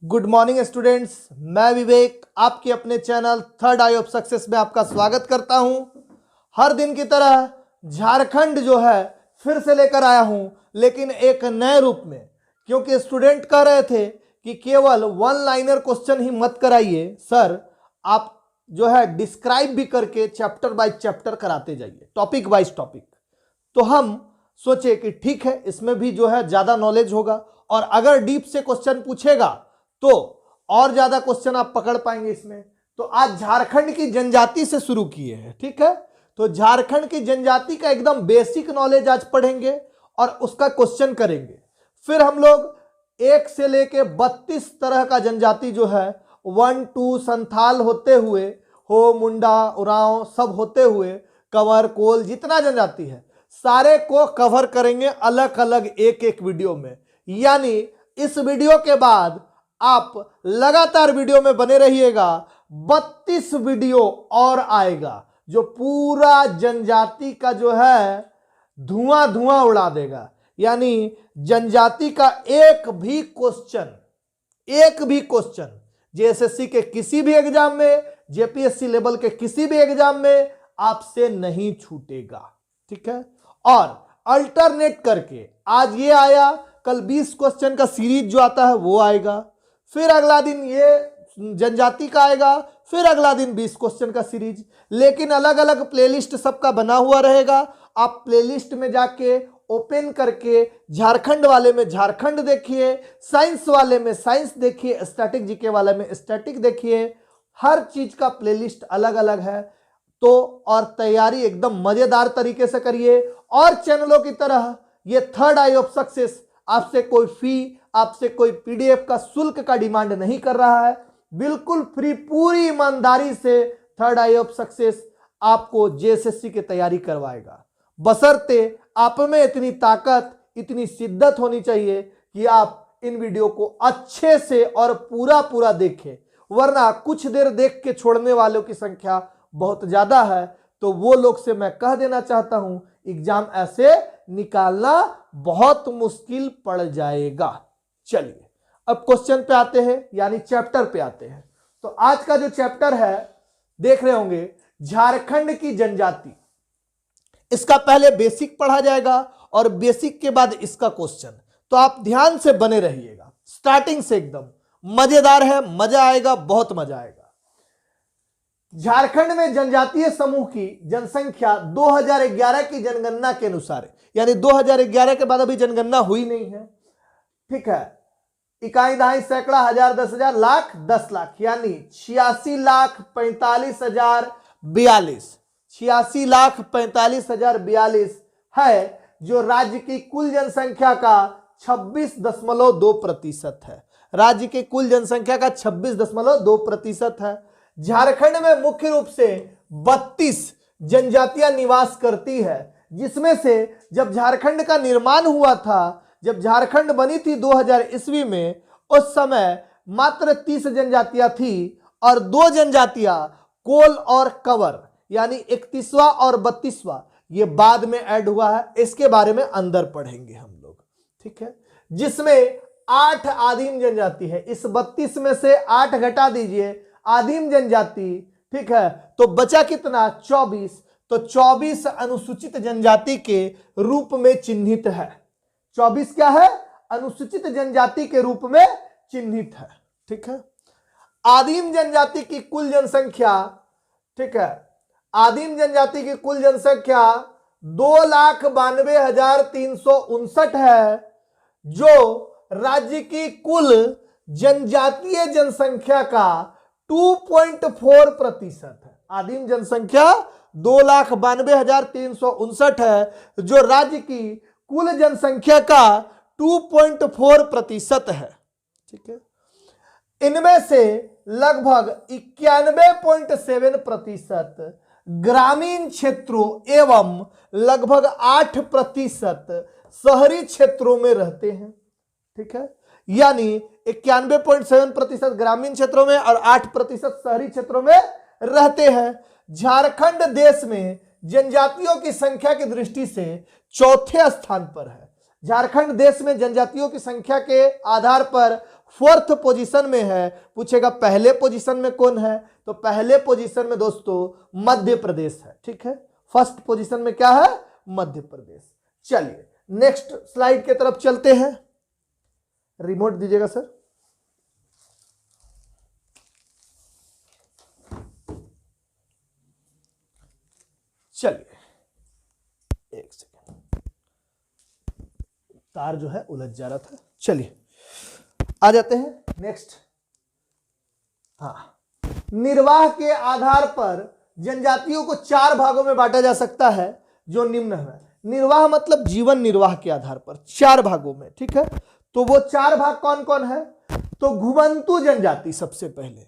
Good morning students, मैं विवेक आपके अपने channel third I of success में आपका स्वागत करता हूं। हर दिन की तरह झारखंड जो है फिर से लेकर आया हूं, लेकिन एक नए रूप में, क्योंकि स्टूडेंट कह रहे थे कि केवल वन लाइनर क्वेश्चन ही मत कराइए सर, आप जो है डिस्क्राइब भी करके चैप्टर बाय चैप्टर कराते जाइए, टॉपिक वाइज टॉपिक। तो हम सोचे कि ठीक है, इसमें भी जो है ज्यादा नॉलेज होगा और अगर डीप से क्वेश्चन पूछेगा तो और ज्यादा क्वेश्चन आप पकड़ पाएंगे इसमें। तो आज झारखंड की जनजाति से शुरू किए हैं, ठीक है। तो झारखंड की जनजाति का एकदम बेसिक नॉलेज आज पढ़ेंगे और उसका क्वेश्चन करेंगे। फिर हम लोग 1 से लेके 32 तरह का जनजाति जो है 1 2 संथाल होते हुए, हो, मुंडा, उरांव सब होते हुए, कंवर, कोल, जितना जनजाति है सारे को कवर करेंगे अलग अलग एक एक वीडियो में। यानी इस वीडियो के बाद आप लगातार वीडियो में बने रहिएगा, 32 वीडियो और आएगा जो पूरा जनजाति का जो है धुआं धुआं उड़ा देगा। यानी जनजाति का एक भी क्वेश्चन जेएसएससी के किसी भी एग्जाम में, जेपीएससी लेवल के किसी भी एग्जाम में आपसे नहीं छूटेगा, ठीक है। और अल्टरनेट करके आज ये आया, कल 20 क्वेश्चन का सीरीज जो आता है वो आएगा, फिर अगला दिन ये जनजाति का आएगा, फिर अगला दिन 20 क्वेश्चन का सीरीज, लेकिन अलग अलग प्लेलिस्ट सबका बना हुआ रहेगा। आप प्लेलिस्ट में जाके ओपन करके झारखंड वाले में झारखंड देखिए, साइंस वाले में साइंस देखिए, स्टैटिक जीके वाले में स्टैटिक देखिए, हर चीज का प्लेलिस्ट अलग अलग है। तो और तैयारी एकदम मजेदार तरीके से करिए। और चैनलों की तरह ये थर्ड आई ऑफ सक्सेस आपसे कोई फी, आपसे कोई पीडीएफ का शुल्क का डिमांड नहीं कर रहा है, बिल्कुल फ्री, पूरी ईमानदारी से थर्ड आई ऑफ सक्सेस आपको जेएसएससी की तैयारी करवाएगा। बशर्ते आप में इतनी ताकत, इतनी शिद्दत होनी चाहिए कि आप इन वीडियो को अच्छे से और पूरा देखें, वरना कुछ देर देख के छोड़ने वालों की संख्या बहुत ज्यादा है। तो वो लोग से मैं कह देना चाहता हूं, एग्जाम ऐसे निकालना बहुत मुश्किल पड़ जाएगा। चलिए अब क्वेश्चन पे आते हैं, यानी चैप्टर पे आते हैं। तो आज का जो चैप्टर है देख रहे होंगे, झारखंड की जनजाति। इसका पहले बेसिक पढ़ा जाएगा और बेसिक के बाद इसका क्वेश्चन। तो आप ध्यान से बने रहिएगा, स्टार्टिंग से एकदम मजेदार है, मजा आएगा, बहुत मजा आएगा। झारखंड में जनजातीय समूह की जनसंख्या 2011 की जनगणना के अनुसार, यानी 2011 के बाद अभी जनगणना हुई नहीं है, ठीक है। इकाई, दहाई, सैकड़ा, हजार, 10,000, लाख, 10 लाख, यानी 86,45,042, 86,45,042 है, जो राज्य की कुल जनसंख्या का 26.2% है। राज्य की कुल जनसंख्या का 26.2% है। झारखंड में मुख्य रूप से 32 जनजातियां निवास करती है, जिसमें से जब झारखंड का निर्माण हुआ था, जब झारखंड बनी थी 2000 ईस्वी में, उस समय मात्र 30 जनजातियां थी और 2 जनजातियां कोल और कंवर, यानी 31वां और 32वां, ये बाद में ऐड हुआ है। इसके बारे में अंदर पढ़ेंगे हम लोग, ठीक है। जिसमें 8 आदिम जनजाति है। इस 32 में से 8 घटा दीजिए, आदिम जनजाति, ठीक है। तो बचा कितना? 24। तो 24 अनुसूचित जनजाति के रूप में चिन्हित है। 24 क्या है? अनुसूचित जनजाति के रूप में चिन्हित है, ठीक है। आदिम जनजाति की कुल जनसंख्या, ठीक है, आदिम जनजाति की कुल जनसंख्या 2,92,359 है, जो राज्य की कुल जनजातीय जनसंख्या का 2.4% है। आदिम जनसंख्या 2,92,359 है, जो राज्य की कुल जनसंख्या का 2.4% है, ठीक है। इनमें से लगभग 91.7% ग्रामीण क्षेत्रों एवं लगभग 8% शहरी क्षेत्रों में रहते हैं, ठीक है। यानी 91.7% ग्रामीण क्षेत्रों में और 8% शहरी क्षेत्रों में रहते हैं। झारखंड देश में जनजातियों की संख्या की दृष्टि से चौथे स्थान पर है। झारखंड देश में जनजातियों की संख्या के आधार पर फोर्थ पोजीशन में है। पूछेगा पहले पोजीशन में कौन है, तो पहले पोजीशन में दोस्तों मध्य प्रदेश है। ठीक है, फर्स्ट पोजीशन में क्या है, मध्य प्रदेश। चलिए नेक्स्ट स्लाइड के तरफ चलते हैं। रिमोट दीजिएगा सर। चलिए एक सेकेंड, तार जो है उलझ जा रहा था। चलिए आ जाते हैं नेक्स्ट। हाँ, निर्वाह के आधार पर जनजातियों को 4 भागों में बांटा जा सकता है जो निम्न है। निर्वाह मतलब जीवन निर्वाह के आधार पर 4 भागों में। ठीक है, तो वो 4 भाग कौन कौन है, तो घुमंतू जनजाति सबसे पहले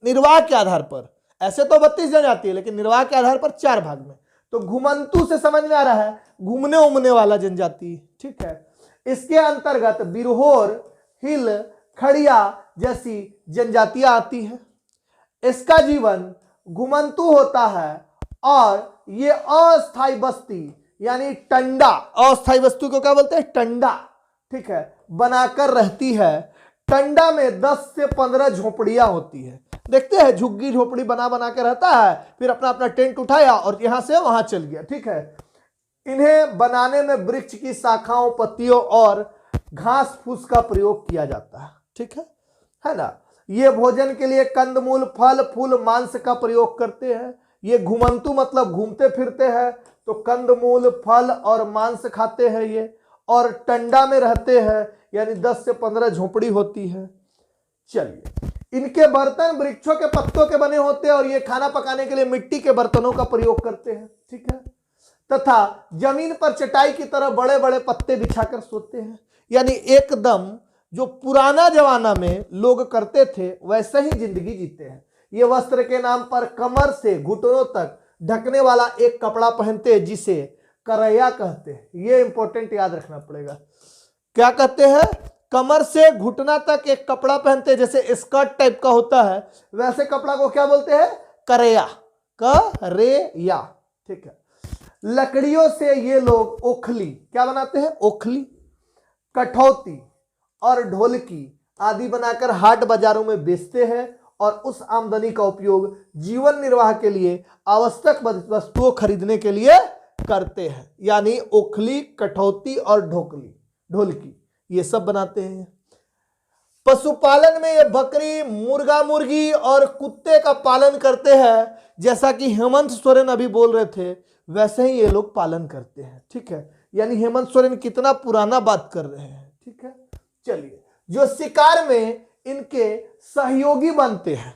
निर्वाह के आधार पर, ऐसे तो 32 जनजाति है लेकिन निर्वाह के आधार पर 4 भाग में। तो घुमंतू से समझ में आ रहा है घूमने उमने वाला जनजाति। ठीक है, इसके अंतर्गत बिरहोर, हिल, खड़िया जैसी जनजातियां आती हैं। इसका जीवन घुमंतू होता है और ये अस्थायी बस्ती यानी टंडा, अस्थायी वस्तु को क्या बोलते हैं, टंडा। ठीक है, बनाकर रहती है। टंडा में 10 से 15 झोपड़ियां होती है। देखते हैं झुग्गी झोपड़ी बना बना के रहता है, फिर अपना अपना टेंट उठाया और यहां से वहां चल गया। ठीक है, इन्हें बनाने में वृक्ष की शाखाओं, पत्तियों और घास फूस का प्रयोग किया जाता है। ठीक है ना। ये भोजन के लिए कंदमूल, फल फूल, मांस का प्रयोग करते हैं। ये घुमंतू मतलब घूमते फिरते हैं, तो कंदमूल, फल और मांस खाते हैं ये, और टंडा में रहते हैं यानी 10 से 15 झोपड़ी होती है। चलिए, इनके बर्तन वृक्षों के पत्तों के बने होते हैं और ये खाना पकाने के लिए मिट्टी के बर्तनों का प्रयोग करते हैं। ठीक है, तथा जमीन पर चटाई की तरह बड़े बड़े पत्ते बिछाकर सोते हैं। यानी एकदम जो पुराना जमाना में लोग करते थे वैसे ही जिंदगी जीते हैं। ये वस्त्र के नाम पर कमर से घुटनों तक ढकने वाला एक कपड़ा पहनते हैं जिसे करैया कहते हैं। ये इंपॉर्टेंट याद रखना पड़ेगा। क्या कहते हैं, कमर से घुटना तक एक कपड़ा पहनते हैं, जैसे स्कर्ट टाइप का होता है वैसे कपड़ा को क्या बोलते हैं, करैया, करेया। ठीक है, लकड़ियों से ये लोग ओखली क्या बनाते हैं, ओखली, कठौती और ढोलकी आदि बनाकर हाट बाजारों में बेचते हैं और उस आमदनी का उपयोग जीवन निर्वाह के लिए आवश्यक वस्तुओं खरीदने के लिए करते हैं। यानी ओखली, कठौती और ढोलकी ये सब बनाते हैं। पशुपालन में ये बकरी, मुर्गा मुर्गी और कुत्ते का पालन करते हैं। जैसा कि हेमंत सोरेन अभी बोल रहे थे वैसे ही ये लोग पालन करते हैं। ठीक है, यानी हेमंत सोरेन कितना पुराना बात कर रहे हैं। ठीक है, चलिए, जो शिकार में इनके सहयोगी बनते हैं।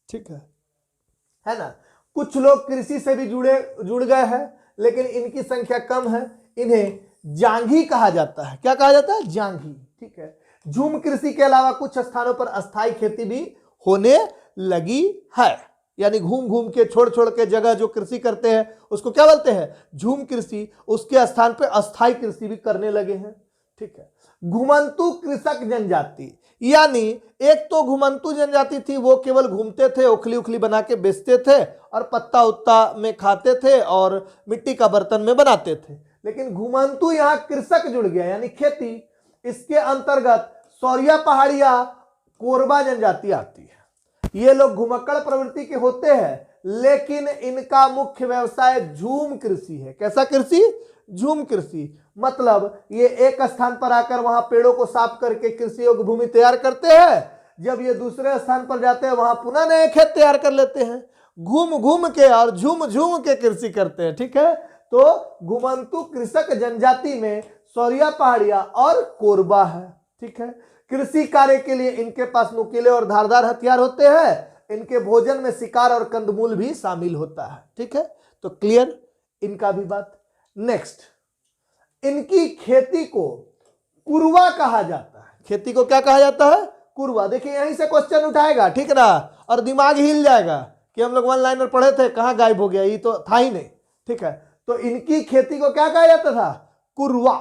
ठीक है ना। कुछ लोग कृषि से भी जुड़ गए हैं लेकिन इनकी संख्या कम है। इन्हें जांघी कहा जाता है। क्या कहा जाता है, जांघी। ठीक है, झूम कृषि के अलावा कुछ स्थानों पर अस्थायी खेती भी होने लगी है। यानी घूम घूम के छोड़ छोड़ के जगह जो कृषि करते हैं उसको क्या बोलते हैं, झूम कृषि। उसके स्थान पे अस्थायी कृषि भी करने लगे हैं। ठीक है, घुमंतू कृषक जनजाति, यानी एक तो घुमंतू जनजाति थी, वो केवल घूमते थे, ओखली उखली बना के बेचते थे और पत्ता उत्ता में खाते थे और मिट्टी का बर्तन में बनाते थे। लेकिन घुमंतू यहाँ कृषक जुड़ गया यानी खेती। इसके अंतर्गत सौरिया पहाड़िया, कोरबा जनजाति आती है। ये लोग घुमक्कड़ प्रवृत्ति के होते हैं लेकिन इनका मुख्य व्यवसाय झूम कृषि है। कैसा कृषि, झूम कृषि। मतलब ये एक स्थान पर आकर वहां पेड़ों को साफ करके कृषि योग्य भूमि तैयार करते हैं। जब ये दूसरे स्थान पर जाते हैं वहां पुनः नए खेत तैयार कर लेते हैं। घूम घूम के और झूम झूम के कृषि करते हैं। ठीक है, तो घुमंतू कृषक जनजाति में सौरिया पहाड़िया और कोरबा है। ठीक है, कृषि कार्य के लिए इनके पास नुकीले और धारदार हथियार होते हैं। इनके भोजन में शिकार और कंदमूल भी शामिल होता है। ठीक है, तो क्लियर इनका भी बात। नेक्स्ट, इनकी खेती को कुरवा कहा जाता है। खेती को क्या कहा जाता है, कुरवा। देखिए यहीं से क्वेश्चन उठाएगा, ठीक ना, और दिमाग हिल जाएगा कि हम लोग वन लाइनर पढ़े थे, कहां गायब हो गया, ये तो था ही नहीं। ठीक है, तो इनकी खेती को क्या कहा जाता था, कुरवा।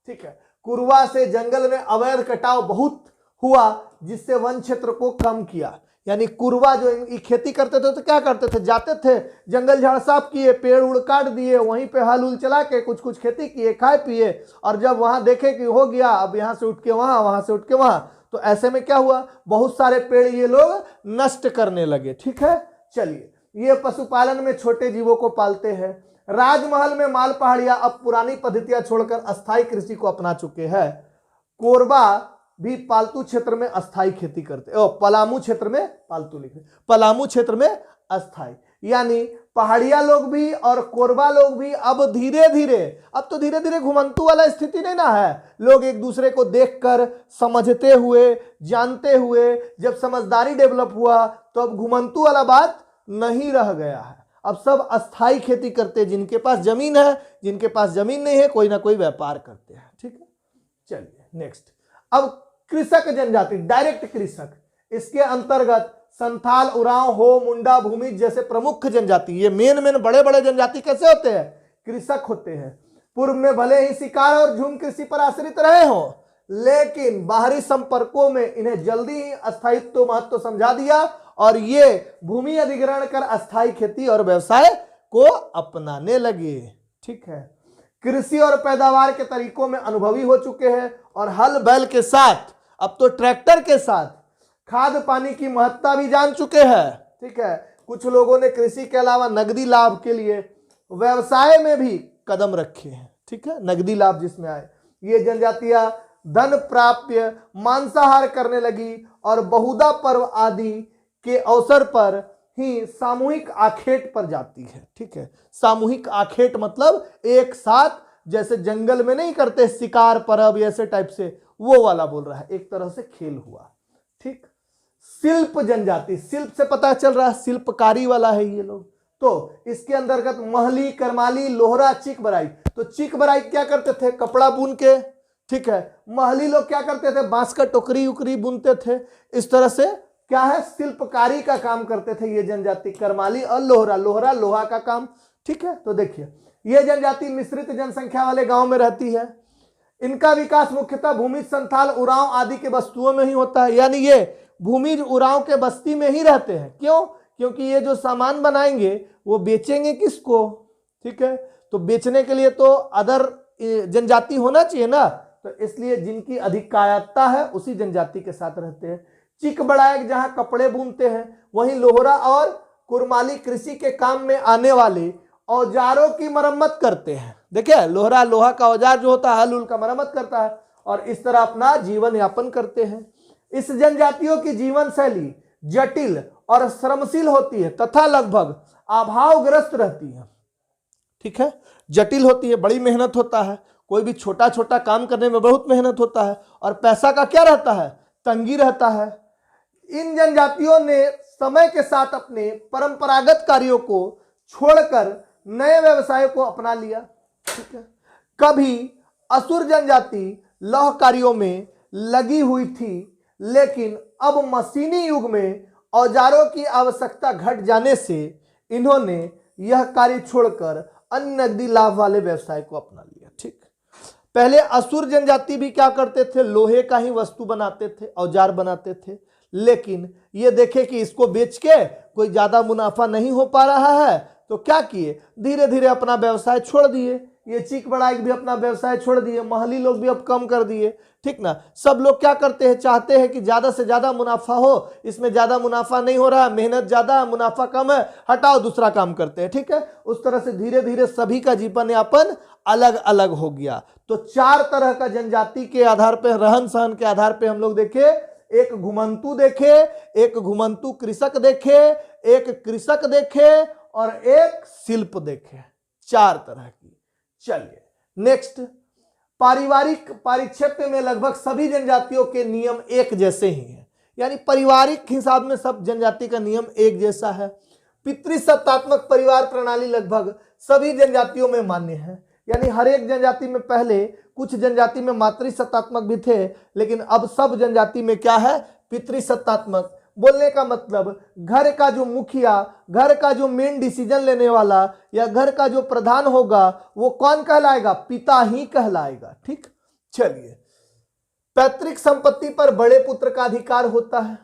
ठीक है, कुरवा से जंगल में अवैध कटाव बहुत हुआ जिससे वन क्षेत्र को कम किया। यानी कुरवा जो खेती करते थे तो क्या करते थे, जाते थे जंगल झाड़ साफ किए, पेड़ उड़ काट दिए, वहीं पे हल उल चला के कुछ कुछ खेती किए, खाए पिए, और जब वहां देखे कि हो गया अब यहां से उठ के वहां, वहां से उठ के वहां, तो ऐसे में क्या हुआ, बहुत सारे पेड़ ये लोग नष्ट करने लगे। ठीक है, चलिए, ये पशुपालन में छोटे जीवों को पालते हैं। राजमहल में माल पहाड़िया अब पुरानी पद्धतियां छोड़कर अस्थायी कृषि को अपना चुके हैं। कोरबा भी पालतू क्षेत्र में अस्थायी खेती करते, पलामू क्षेत्र में पालतू लिखे, पलामू क्षेत्र में अस्थायी, यानी पहाड़िया लोग भी और कोरबा लोग भी अब धीरे धीरे, अब तो धीरे धीरे घुमंतू वाला स्थिति नहीं ना है, लोग एक दूसरे को देखकर समझते हुए जानते हुए जब समझदारी डेवलप हुआ तो अब घुमंतू वाला बात नहीं रह गया है। अब सब अस्थायी खेती करते हैं, जिनके पास जमीन है, जिनके पास जमीन नहीं है कोई ना कोई व्यापार करते हैं। ठीक है, चलिए नेक्स्ट। अब कृषक जनजाति, डायरेक्ट कृषक, इसके अंतर्गत संथाल, उरांव, हो, मुंडा, भूमिज जैसे प्रमुख जनजाति, ये मेन बड़े बड़े जनजाति कैसे होते हैं, कृषक होते हैं। पूर्व में भले ही शिकार और झूम कृषि पर आश्रित रहे हो, लेकिन बाहरी संपर्कों में इन्हें जल्दी ही अस्थायित्व महत्व समझा दिया और ये भूमि अधिग्रहण कर अस्थायी खेती और व्यवसाय को अपनाने लगे। ठीक है, कृषि और पैदावार के तरीकों में अनुभवी हो चुके हैं और हल बैल के साथ, अब तो ट्रैक्टर के साथ खाद पानी की महत्ता भी जान चुके हैं। ठीक है, कुछ लोगों ने कृषि के अलावा नगदी लाभ के लिए व्यवसाय में भी कदम रखे हैं। ठीक है, नगदी लाभ जिसमें आए, ये जनजातियां धन प्राप्य मांसाहार करने लगी और बहुधा पर्व आदि के अवसर पर ही सामूहिक आखेट पर जाती है। ठीक है, सामूहिक आखेट मतलब एक साथ, जैसे जंगल में नहीं करते शिकार पर्व ऐसे टाइप से, वो वाला बोल रहा है, एक तरह से खेल हुआ। ठीक, शिल्प जनजाति, शिल्प से पता चल रहा है शिल्पकारी वाला है ये लोग। तो इसके अंतर्गत महली, करमाली, लोहरा, चिक बराई। तो चिक बराई क्या करते थे, कपड़ा बुन के। ठीक है, महली लोग क्या करते थे, बांस का टोकरी उकरी बुनते थे। इस तरह से क्या है, शिल्पकारी का काम करते थे ये जनजाति। करमाली और लोहरा, लोहरा लोहा का काम। ठीक है, तो देखिए ये जनजाति मिश्रित जनसंख्या वाले गांव में रहती है। इनका विकास मुख्यतः भूमिज, संथाल, उरांव आदि के बस्तुओं में ही होता है, यानी ये भूमिज उरांव के बस्ती में ही रहते हैं। क्यों, क्योंकि ये जो सामान बनाएंगे वो बेचेंगे किसको। ठीक है, तो बेचने के लिए तो अदर जनजाति होना चाहिए ना, तो इसलिए जिनकी अधिक कायरता है उसी जनजाति के साथ रहते हैं। चिक बड़ायक जहां कपड़े बुनते हैं, वहीं लोहरा और कुरमाली कृषि के काम में आने वाले औजारों की मरम्मत करते हैं। देखिए, लोहरा लोहा का औजार जो होता है, हल उल का मरम्मत करता है और इस तरह अपना जीवन यापन करते हैं। इस जनजातियों की जीवन शैली जटिल और श्रमशील होती है तथा लगभग अभावग्रस्त रहती है। ठीक है, जटिल होती है, बड़ी मेहनत होता है, कोई भी छोटा छोटा काम करने में बहुत मेहनत होता है और पैसा का क्या रहता है, तंगी रहता है। इन जनजातियों ने समय के साथ अपने परंपरागत कार्यों को छोड़कर नए व्यवसायों को अपना लिया। ठीक है, कभी असुर जनजाति लौह कार्यों में लगी हुई थी, लेकिन अब मशीनी युग में औजारों की आवश्यकता घट जाने से इन्होंने यह कार्य छोड़कर अन्य नकदी लाभ वाले व्यवसाय को अपना लिया। ठीक, पहले असुर जनजाति भी क्या करते थे, लोहे का ही वस्तु बनाते थे, औजार बनाते थे, लेकिन ये देखे कि इसको बेच के कोई ज्यादा मुनाफा नहीं हो पा रहा है, तो क्या किए, धीरे धीरे अपना व्यवसाय छोड़ दिए। ये चिक बड़ाइक भी अपना व्यवसाय छोड़ दिए, महली लोग भी अब कम कर दिए। ठीक ना, सब लोग क्या करते हैं, चाहते हैं कि ज्यादा से ज्यादा मुनाफा हो, इसमें ज्यादा मुनाफा नहीं हो रहा, मेहनत ज्यादा है, मुनाफा कम है, हटाओ दूसरा काम करते हैं। ठीक है, उस तरह से धीरे धीरे सभी का जीवन यापन अलग अलग हो गया। तो चार तरह का जनजाति के आधार पर, रहन सहन के आधार पर हम लोग देखे, एक घुमंतू देखे, एक घुमंतू कृषक देखे, एक कृषक देखे और एक शिल्प देखे, चार तरह की। चलिए नेक्स्ट, पारिवारिक परिक्षेत्र में लगभग सभी जनजातियों के नियम एक जैसे ही हैं, यानी पारिवारिक हिसाब में सब जनजाति का नियम एक जैसा है। पितृसत्तात्मक परिवार प्रणाली लगभग सभी जनजातियों में मान्य है, यानी हर एक जनजाति में, पहले कुछ जनजाति में मातृसत्तात्मक भी थे, लेकिन अब सब जनजाति में क्या है, पितृसत्तात्मक। बोलने का मतलब घर का जो मुखिया, घर का जो मेन डिसीजन लेने वाला या घर का जो प्रधान होगा वो कौन कहलाएगा, पिता ही कहलाएगा। ठीक, चलिए, पैतृक संपत्ति पर बड़े पुत्र का अधिकार होता है।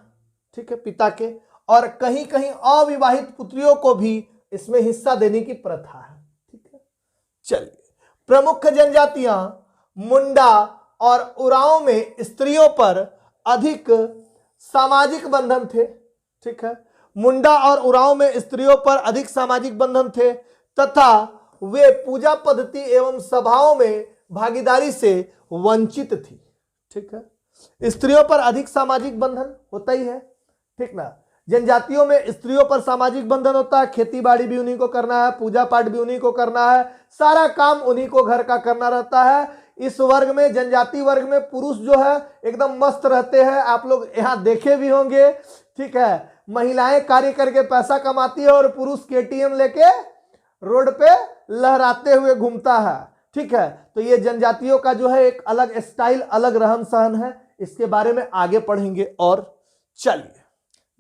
ठीक है, पिता के, और कहीं कहीं अविवाहित पुत्रियों को भी इसमें हिस्सा देने की प्रथा है। ठीक है, चलिए, प्रमुख जनजातियां मुंडा और उरांव में स्त्रियों पर अधिक सामाजिक बंधन थे। ठीक है, मुंडा और उरांव में स्त्रियों पर अधिक सामाजिक बंधन थे तथा वे पूजा पद्धति एवं सभाओं में भागीदारी से वंचित थी। ठीक है, स्त्रियों पर अधिक सामाजिक बंधन होता ही है। ठीक ना, जनजातियों में स्त्रियों पर सामाजिक बंधन होता है, खेती बाड़ी भी उन्हीं को करना है, पूजा पाठ भी उन्हीं को करना है, सारा काम उन्हीं को घर का करना रहता है। इस वर्ग में, जनजाति वर्ग में पुरुष जो है एकदम मस्त रहते हैं, आप लोग यहां देखे भी होंगे। ठीक है, महिलाएं कार्य करके पैसा कमाती है और पुरुष केटीएम लेके रोड पे लहराते हुए घूमता है। ठीक है, तो ये जनजातियों का जो है एक अलग स्टाइल, अलग रहन सहन है, इसके बारे में आगे पढ़ेंगे। और चलिए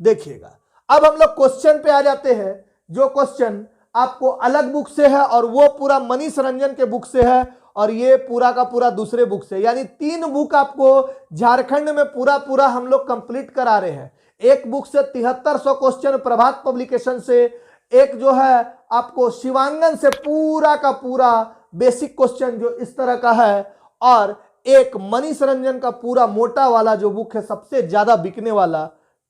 देखिएगा, अब हम लोग क्वेश्चन पे आ जाते हैं, जो क्वेश्चन आपको अलग बुक से है और वो पूरा मनीष रंजन के बुक से है और ये पूरा का पूरा दूसरे बुक से, यानी 3 बुक आपको झारखंड में पूरा पूरा हम लोग कंप्लीट करा रहे हैं। एक बुक से 7300 क्वेश्चन प्रभात पब्लिकेशन से, एक जो है आपको शिवांगन से पूरा का पूरा बेसिक क्वेश्चन जो इस तरह का है, और एक मनीष रंजन का पूरा मोटा वाला जो बुक है, सबसे ज्यादा बिकने वाला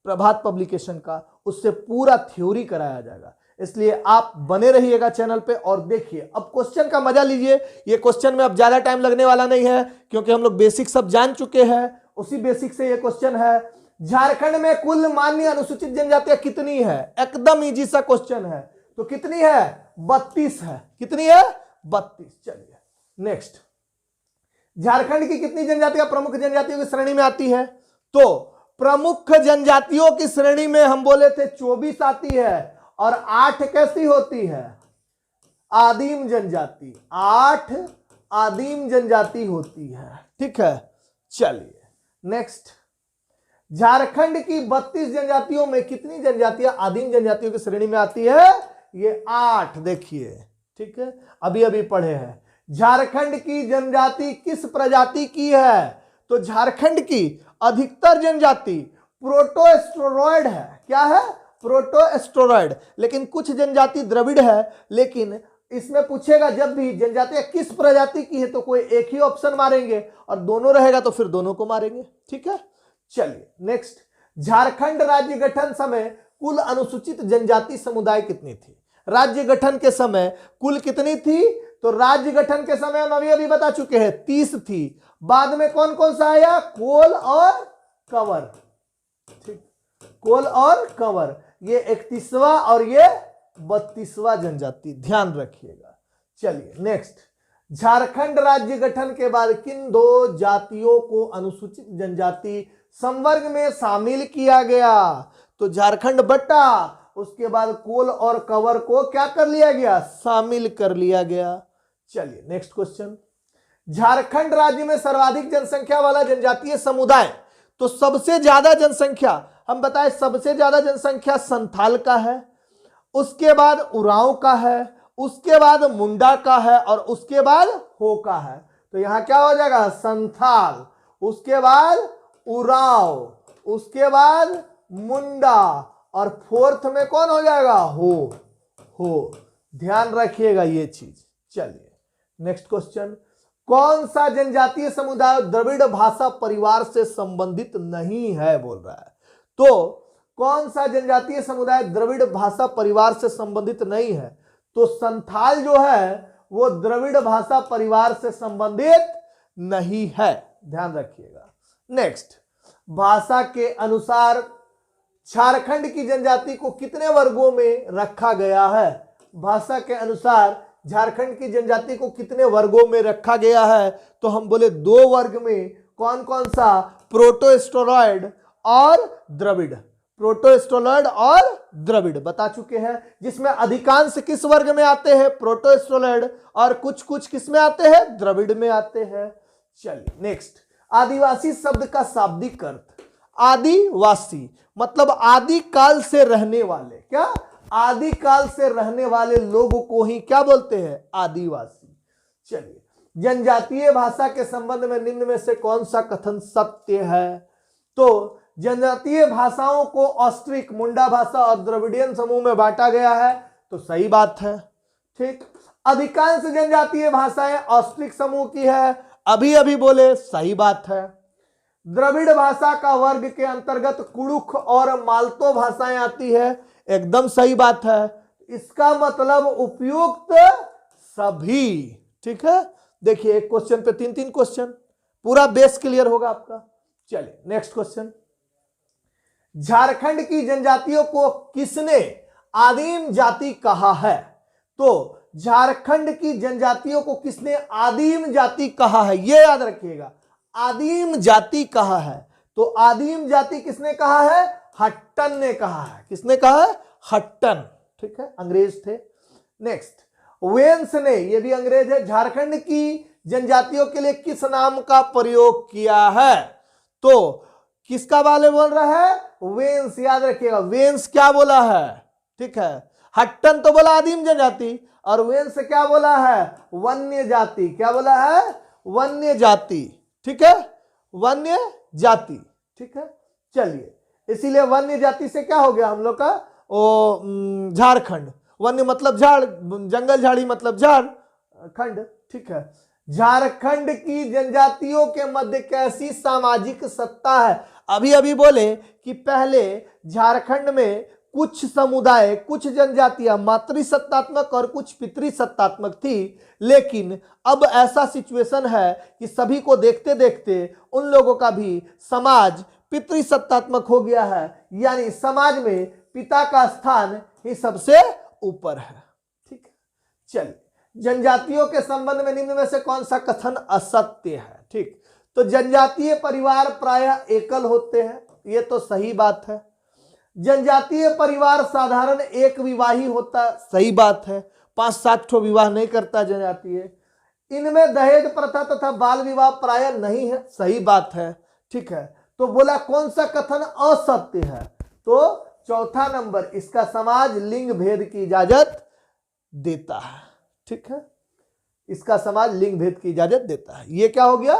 प्रभात पब्लिकेशन का, उससे पूरा थ्योरी कराया जाएगा। इसलिए आप बने रहिएगा चैनल पे और देखिए। अब क्वेश्चन का मजा लीजिए। ये क्वेश्चन में अब ज्यादा टाइम लगने वाला नहीं है क्योंकि हम लोग बेसिक सब जान चुके हैं। उसी बेसिक से ये क्वेश्चन है, झारखंड में कुल मान्य अनुसूचित जनजातियां कितनी है? एकदम इजी सा क्वेश्चन है। तो कितनी है? 32 है। कितनी है? 32। चलिए नेक्स्ट, झारखंड की कितनी जनजातियां प्रमुख जनजातियों की श्रेणी में आती है? तो प्रमुख जनजातियों की श्रेणी में हम बोले थे 24 आती है, और 8 कैसी होती है? आदिम जनजाति। 8 आदिम जनजाति होती है। ठीक है, चलिए नेक्स्ट, झारखंड की 32 जनजातियों में कितनी जनजातियां आदिम जनजातियों की श्रेणी में आती है? ये 8। देखिए, ठीक है, अभी अभी पढ़े हैं। झारखंड की जनजाति किस प्रजाति की है? तो झारखंड की अधिकतर जनजाति प्रोटोस्टेरॉयड है। क्या है? प्रोटोस्टेरॉयड। लेकिन कुछ जनजाति द्रविड़ है। लेकिन इसमें पूछेगा जब भी जनजातियां किस प्रजाति की है तो कोई एक ही ऑप्शन मारेंगे, और दोनों रहेगा तो फिर दोनों को मारेंगे। ठीक है, चलिए नेक्स्ट, झारखंड राज्य गठन समय कुल अनुसूचित जनजाति समुदाय कितनी थी? राज्य गठन के समय कुल कितनी थी? तो राज्य गठन के समय हम अभी अभी बता चुके हैं 30 थी। बाद में कौन कौन सा आया? कोल और कंवर। ठीक, कोल और कंवर, ये 31वां और ये 32वां जनजाति, ध्यान रखिएगा। चलिए नेक्स्ट, झारखंड राज्य गठन के बाद किन 2 जातियों को अनुसूचित जनजाति संवर्ग में शामिल किया गया? तो झारखंड बटा, उसके बाद कोल और कंवर को क्या कर लिया गया? शामिल कर लिया गया। चलिए नेक्स्ट क्वेश्चन, झारखंड राज्य में सर्वाधिक जनसंख्या वाला जनजातीय समुदाय, तो सबसे ज्यादा जनसंख्या हम बताएं, सबसे ज्यादा जनसंख्या संथाल का है, उसके बाद उरांव का है, उसके बाद मुंडा का है, और उसके बाद हो का है। तो यहां क्या हो जाएगा? संथाल, उसके बाद उरांव, उसके बाद मुंडा, और फोर्थ में कौन हो जाएगा? हो। ध्यान रखिएगा ये चीज। चलिए नेक्स्ट क्वेश्चन, कौन सा जनजातीय समुदाय द्रविड़ भाषा परिवार से संबंधित नहीं है? बोल रहा है। तो कौन सा जनजातीय समुदाय द्रविड़ भाषा परिवार से संबंधित नहीं है? तो संथाल जो है वो द्रविड़ भाषा परिवार से संबंधित नहीं है। ध्यान रखिएगा। नेक्स्ट, भाषा के अनुसार झारखंड की जनजाति को कितने वर्गों में रखा गया है? भाषा के अनुसार झारखंड की जनजाति को कितने वर्गों में रखा गया है? तो हम बोले 2 वर्ग में। कौन कौन सा? प्रोटोस्टेरॉयड और द्रविड़। प्रोटोस्टेरॉयड और द्रविड़ बता चुके हैं, जिसमें अधिकांश किस वर्ग में आते हैं? प्रोटोस्टेरॉयड, और कुछ कुछ किस में आते हैं? द्रविड़ में आते हैं। चलिए नेक्स्ट, आदिवासी शब्द का शाब्दिक अर्थ। आदिवासी मतलब आदि काल से रहने वाले। क्या? आदि काल से रहने वाले लोगों को ही क्या बोलते हैं? आदिवासी। चलिए, जनजातीय भाषा के संबंध में निम्न में से कौन सा कथन सत्य है? तो जनजातीय भाषाओं को ऑस्ट्रिक, मुंडा भाषा और द्रविडियन समूह में बांटा गया है, तो सही बात है। ठीक, अधिकांश जनजातीय भाषाएं ऑस्ट्रिक समूह की है, अभी अभी बोले, सही बात है। द्रविड़ भाषा का वर्ग के अंतर्गत कुड़ुख और मालतो भाषाएं आती है। एकदम सही बात है। इसका मतलब उपयुक्त सभी। ठीक है, देखिए एक क्वेश्चन पे 3-3 क्वेश्चन, पूरा बेस क्लियर होगा आपका। चलिए नेक्स्ट क्वेश्चन, झारखंड की जनजातियों को किसने आदिम जाति कहा है? तो झारखंड की जनजातियों को किसने आदिम जाति कहा है, यह याद रखिएगा, आदिम जाति कहा है। तो आदिम जाति किसने कहा है? हट्टन ने कहा है। किसने कहा है? हट्टन। ठीक है, अंग्रेज थे। नेक्स्ट, वेंस ने, ये भी अंग्रेज है, झारखंड की जनजातियों के लिए किस नाम का प्रयोग किया है? तो किसका वाले बोल रहा है? वेंस, याद रखिएगा, वेंस क्या बोला है? ठीक है, हट्टन तो बोला आदिम जनजाति और वेंस क्या बोला है? वन्य जाति। क्या बोला है? वन्य जाति। ठीक है, वन्य जाति। ठीक है, चलिए, इसीलिए वन्य जाति से क्या हो गया हम लोग का? झारखंड। वन्य मतलब झाड़, जंगल झाड़ी मतलब झाड़, खंड। ठीक है, झारखंड की जनजातियों के मध्य कैसी सामाजिक सत्ता है? अभी अभी बोले कि पहले झारखंड में कुछ समुदाय, कुछ जनजातियां मातृसत्तात्मक और कुछ पितृसत्तात्मक थी, लेकिन अब ऐसा सिचुएशन है कि सभी को देखते देखते उन लोगों का भी समाज पितृसत्तात्मक हो गया है, यानी समाज में पिता का स्थान ही सबसे ऊपर है। ठीक है, चलिए, जनजातियों के संबंध में निम्न में से कौन सा कथन असत्य है? ठीक, तो जनजातीय परिवार प्रायः एकल होते हैं, यह तो सही बात है। जनजातीय परिवार साधारण एक विवाही होता, सही बात है। 5-7 ठो विवाह नहीं करता जनजातीय। इनमें दहेज प्रथा तथा बाल विवाह प्रायः नहीं है, सही बात है। ठीक है, तो बोला कौन सा कथन असत्य है? तो चौथा नंबर, इसका समाज लिंग भेद की इजाजत देता है। ठीक है, इसका समाज लिंग भेद की इजाजत देता है। ये क्या हो गया?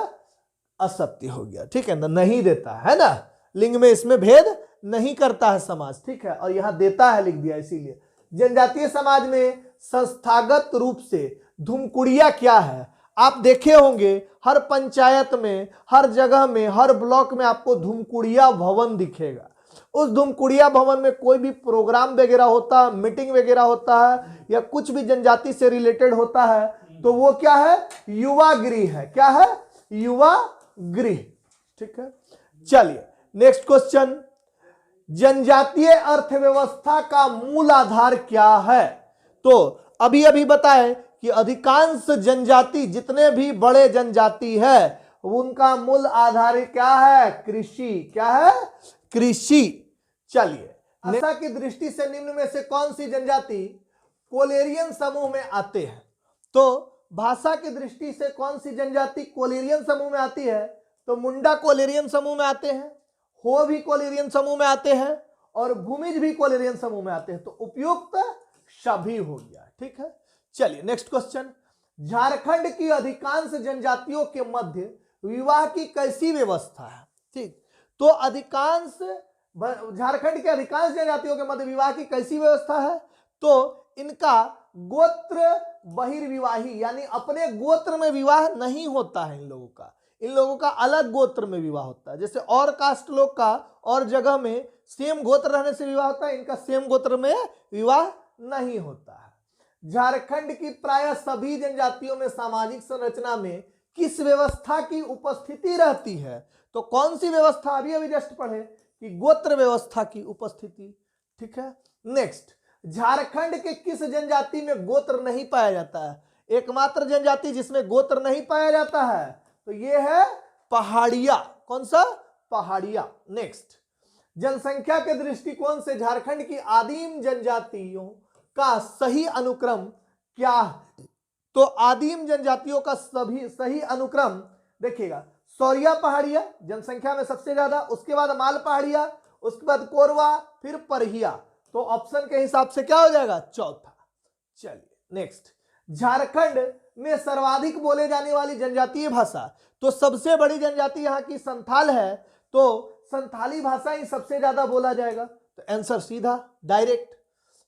असत्य हो गया। ठीक है ना, नहीं देता है ना, लिंग में इसमें भेद नहीं करता है समाज। ठीक है, और यहां देता है लिख दिया। इसीलिए जनजातीय समाज में संस्थागत रूप से धुमकुड़िया क्या है? आप देखे होंगे हर पंचायत में, हर जगह में, हर ब्लॉक में आपको धुमकुड़िया भवन दिखेगा। उस धुमकुड़िया भवन में कोई भी प्रोग्राम वगैरह होता है, मीटिंग वगैरह होता है, या कुछ भी जनजाति से रिलेटेड होता है, तो वो क्या है? युवा गृह है। क्या है? युवा गृह। ठीक है, चलिए नेक्स्ट क्वेश्चन, जनजातीय अर्थव्यवस्था का मूल आधार क्या है? तो अभी अभी बताएं कि अधिकांश जनजाति, जितने भी बड़े जनजाति है, उनका मूल आधार क्या है? कृषि। क्या है? कृषि। चलिए, भाषा की दृष्टि से निम्न में से कौन सी जनजाति कोलेरियन समूह में आते हैं? तो भाषा की दृष्टि से कौन सी जनजाति कोलेरियन समूह में आती है? तो मुंडा कोलेरियन समूह में आते हैं, हो भी कोलेरियन समूह में आते हैं, और भूमिज भी कोलेरियन समूह में आते हैं। तो उपयुक्त सभी हो गया। ठीक है, चलिए नेक्स्ट क्वेश्चन, झारखंड की अधिकांश जनजातियों के मध्य विवाह की कैसी व्यवस्था है? ठीक, तो अधिकांश, झारखंड के अधिकांश जनजातियों के मध्य विवाह की कैसी व्यवस्था है? तो इनका गोत्र बहिर्विवाही, यानी अपने गोत्र में विवाह नहीं होता है इन लोगों का अलग गोत्र में विवाह होता है। जैसे और कास्ट लोग का और जगह में सेम गोत्र रहने से विवाह होता है, इनका सेम गोत्र में विवाह नहीं होता है। झारखंड की प्रायः सभी जनजातियों में सामाजिक संरचना में किस व्यवस्था की उपस्थिति रहती है? तो कौन सी व्यवस्था? अभी जस्ट पढ़े कि गोत्र व्यवस्था की उपस्थिति। ठीक है, नेक्स्ट, झारखंड के किस जनजाति में गोत्र नहीं पाया जाता है? एकमात्र जनजाति जिसमें गोत्र नहीं पाया जाता है तो ये है पहाड़िया। कौन सा? पहाड़िया। नेक्स्ट, जनसंख्या के दृष्टिकोण से झारखंड की आदिम जनजातियों का सही अनुक्रम क्या है? तो आदिम जनजातियों का सही अनुक्रम देखिएगा, सौरिया पहाड़िया जनसंख्या में सबसे ज्यादा, उसके बाद माल पहाड़िया, उसके बाद कोरवा, फिर परहिया। तो ऑप्शन के हिसाब से क्या हो जाएगा? चौथा। चलिए नेक्स्ट, झारखंड में सर्वाधिक बोले जाने वाली जनजातीय भाषा, तो सबसे बड़ी जनजाति यहाँ की संथाल है, तो संथाली भाषा ही सबसे ज्यादा बोला जाएगा। तो आंसर सीधा डायरेक्ट।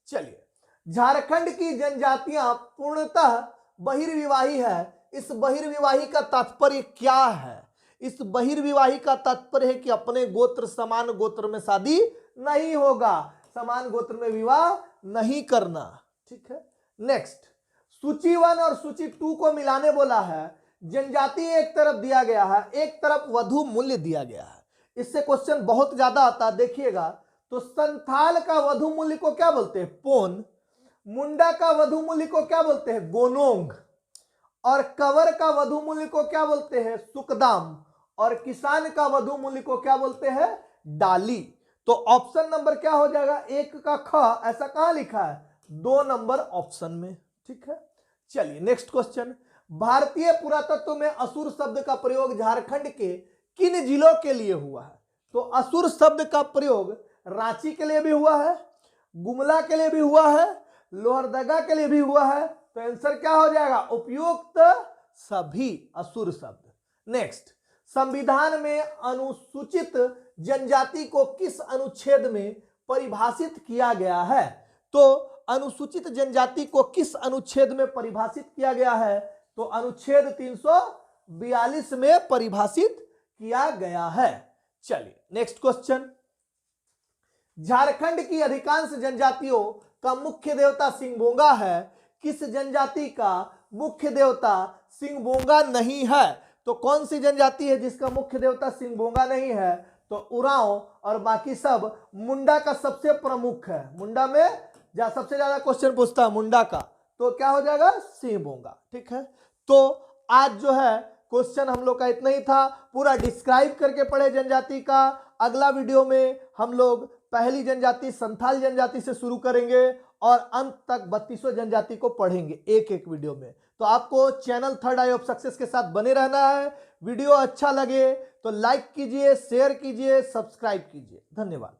चलिए, झारखंड की जनजातियां पूर्णतः बहिर्विवाही है। इस बहिर्विवाही का तात्पर्य क्या है? इस बहिर्विवाही का तात्पर्य है कि अपने गोत्र समान गोत्र में शादी नहीं होगा, समान गोत्र में विवाह नहीं करना। ठीक है, नेक्स्ट, सूची 1 और सूची 2 को मिलाने बोला है। जनजाति एक तरफ दिया गया है, एक तरफ वधु मूल्य दिया गया है। इससे क्वेश्चन बहुत ज्यादा आता है, देखिएगा। तो संथाल का वधु मूल्य को क्या बोलते हैं? पोन। मुंडा का वधु मूल्य को क्या बोलते हैं? गोनोंग। और कंवर का वधु मूल्य को क्या बोलते हैं? सुकदाम। और किसान का वधु मूल्य को क्या बोलते हैं? डाली। तो ऑप्शन नंबर क्या हो जाएगा? 1 का ख ऐसा कहां लिखा है? 2 नंबर ऑप्शन में। ठीक है, चलिए नेक्स्ट क्वेश्चन। भारतीय पुरातत्व में असुर शब्द का प्रयोग झारखंड के किन जिलों के लिए हुआ है? तो असुर शब्द का प्रयोग रांची के लिए भी हुआ है, गुमला के लिए भी हुआ है, लोहरदगा के लिए भी हुआ है। तो आंसर क्या हो जाएगा? उपयुक्त सभी असुर शब्द। नेक्स्ट, संविधान में अनुसूचित जनजाति को किस अनुच्छेद में परिभाषित किया गया है? तो अनुसूचित जनजाति को किस अनुच्छेद में परिभाषित किया गया है? तो अनुच्छेद 342 में परिभाषित किया गया है। चलिए नेक्स्ट क्वेश्चन। झारखंड की अधिकांश जनजातियों का मुख्य देवता सिंहबोंगा है। किस जनजाति का मुख्य देवता सिंहबोंगा नहीं है? तो कौन सी जनजाति है जिसका मुख्य देवता सिंहबोंगा नहीं है? तो उरांव और बाकी सब। मुंडा का सबसे प्रमुख है, मुंडा में सबसे ज्यादा क्वेश्चन पूछता है मुंडा का, तो क्या हो जाएगा? सिंहबोंगा। ठीक है, तो आज जो है क्वेश्चन हम लोग का इतना ही था। पूरा डिस्क्राइब करके पढ़े जनजाति का। अगला वीडियो में हम लोग पहली जनजाति संथाल जनजाति से शुरू करेंगे और अंत तक 32 जनजाति को पढ़ेंगे एक एक वीडियो में। तो आपको channel third I of success के साथ बने रहना है। वीडियो अच्छा लगे तो लाइक कीजिए, शेयर कीजिए, सब्सक्राइब कीजिए। धन्यवाद।